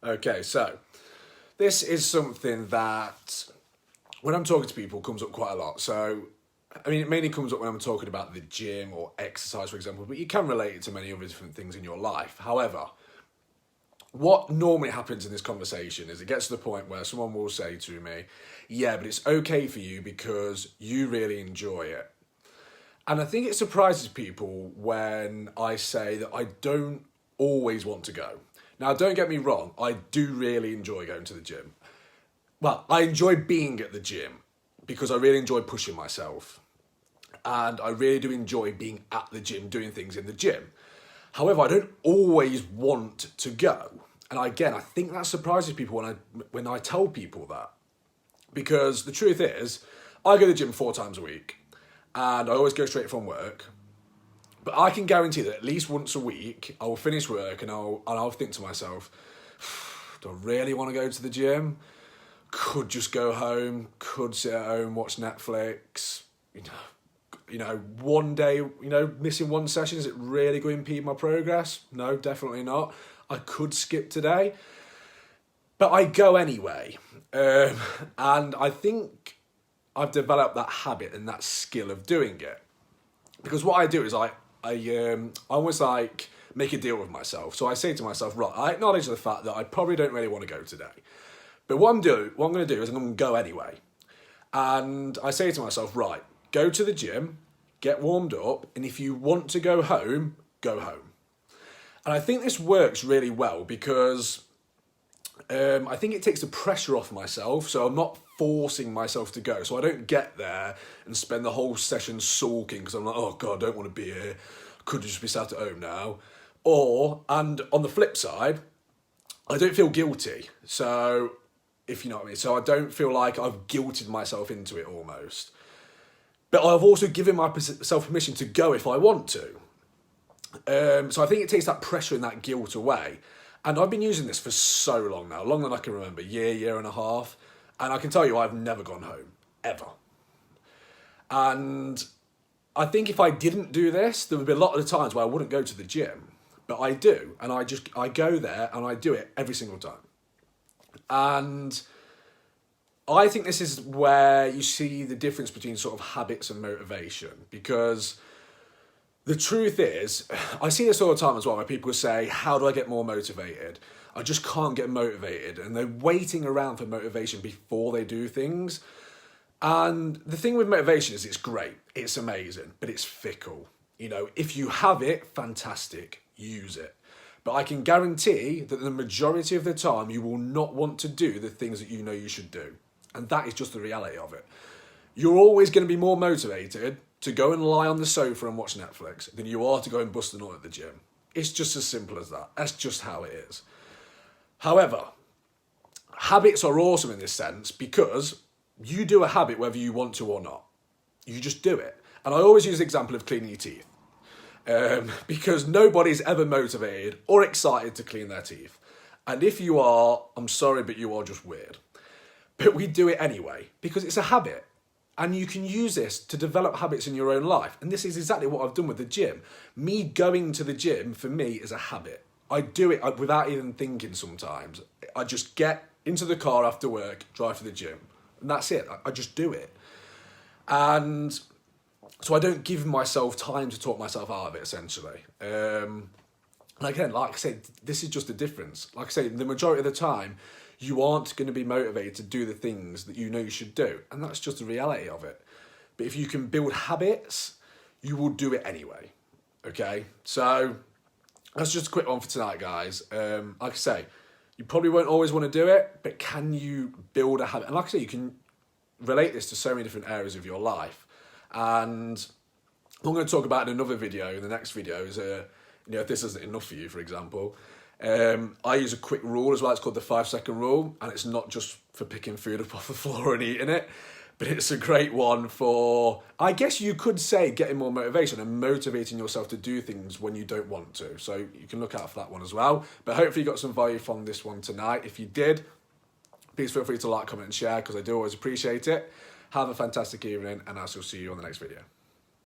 Okay, so this is something that when I'm talking to people comes up quite a lot. So, I mean, it mainly comes up when I'm talking about the gym or exercise, for example, but you can relate it to many other different things in your life. However, what normally happens in this conversation is it gets to the point where someone will say to me, yeah, but it's okay for you because you really enjoy it. And I think it surprises people when I say that I don't always want to go. Now, don't get me wrong, I do really enjoy going to the gym. Well, I enjoy being at the gym because I really enjoy pushing myself. And I really do enjoy being at the gym, doing things in the gym. However, I don't always want to go. And again, I think that surprises people when I tell people that. Because the truth is, I go to the gym 4 times a week. And I always go straight from work. But I can guarantee that at least once a week, I will finish work and I'll think to myself, do I really want to go to the gym? Could just go home, could sit at home, watch Netflix. One day, missing one session, is it really going to impede my progress? No, definitely not. I could skip today. But I go anyway. And I think I've developed that habit and that skill of doing it. Because what I do is I almost like make a deal with myself. So I say to myself, right, I acknowledge the fact that I probably don't really want to go today. But what I'm going to do is I'm going to go anyway. And I say to myself, right, go to the gym, get warmed up, and if you want to go home, go home. And I think this works really well because I think it takes the pressure off myself, so I'm not forcing myself to go. So I don't get there and spend the whole session sulking because I'm like, oh God, I don't want to be here. I could just be sat at home now. And on the flip side, I don't feel guilty. So, if you know what I mean. So I don't feel like I've guilted myself into it almost. But I've also given myself permission to go if I want to. So I think it takes that pressure and that guilt away. And I've been using this for so long now, longer than I can remember, year and a half. And I can tell you I've never gone home, ever. And I think if I didn't do this, there would be a lot of the times where I wouldn't go to the gym. But I do, and I go there and I do it every single time. And I think this is where you see the difference between sort of habits and motivation, because the truth is, I see this all the time as well, where people say, how do I get more motivated? I just can't get motivated. And they're waiting around for motivation before they do things. And the thing with motivation is it's great, it's amazing, but it's fickle. If you have it, fantastic, use it. But I can guarantee that the majority of the time you will not want to do the things that you know you should do. And that is just the reality of it. You're always going to be more motivated to go and lie on the sofa and watch Netflix than you are to go and bust a nut at the gym. It's just as simple as that. That's just how it is. However, habits are awesome in this sense because you do a habit whether you want to or not. You just do it. And I always use the example of cleaning your teeth. Because nobody's ever motivated or excited to clean their teeth. And if you are, I'm sorry, but you are just weird. But we do it anyway because it's a habit. And you can use this to develop habits in your own life. And this is exactly what I've done with the gym. Me going to the gym, for me, is a habit. I do it without even thinking sometimes. I just get into the car after work, drive to the gym. And that's it. I just do it. And so I don't give myself time to talk myself out of it, essentially. And again, like I said, this is just the difference. Like I say, the majority of the time, you aren't going to be motivated to do the things that you know you should do. And that's just the reality of it. But if you can build habits, you will do it anyway. Okay? So that's just a quick one for tonight, guys. Like I say, you probably won't always want to do it, but can you build a habit? And like I say, you can relate this to so many different areas of your life. And I'm going to talk about in another video, in the next video, is if this isn't enough for you, for example, I use a quick rule as well. It's called the 5-second rule, and it's not just for picking food up off the floor and eating it, but it's a great one for, I guess you could say, getting more motivation and motivating yourself to do things when you don't want to. So you can look out for that one as well. But hopefully you got some value from this one tonight. If you did, please feel free to like, comment and share because I do always appreciate it. Have a fantastic evening and I shall see you on the next video.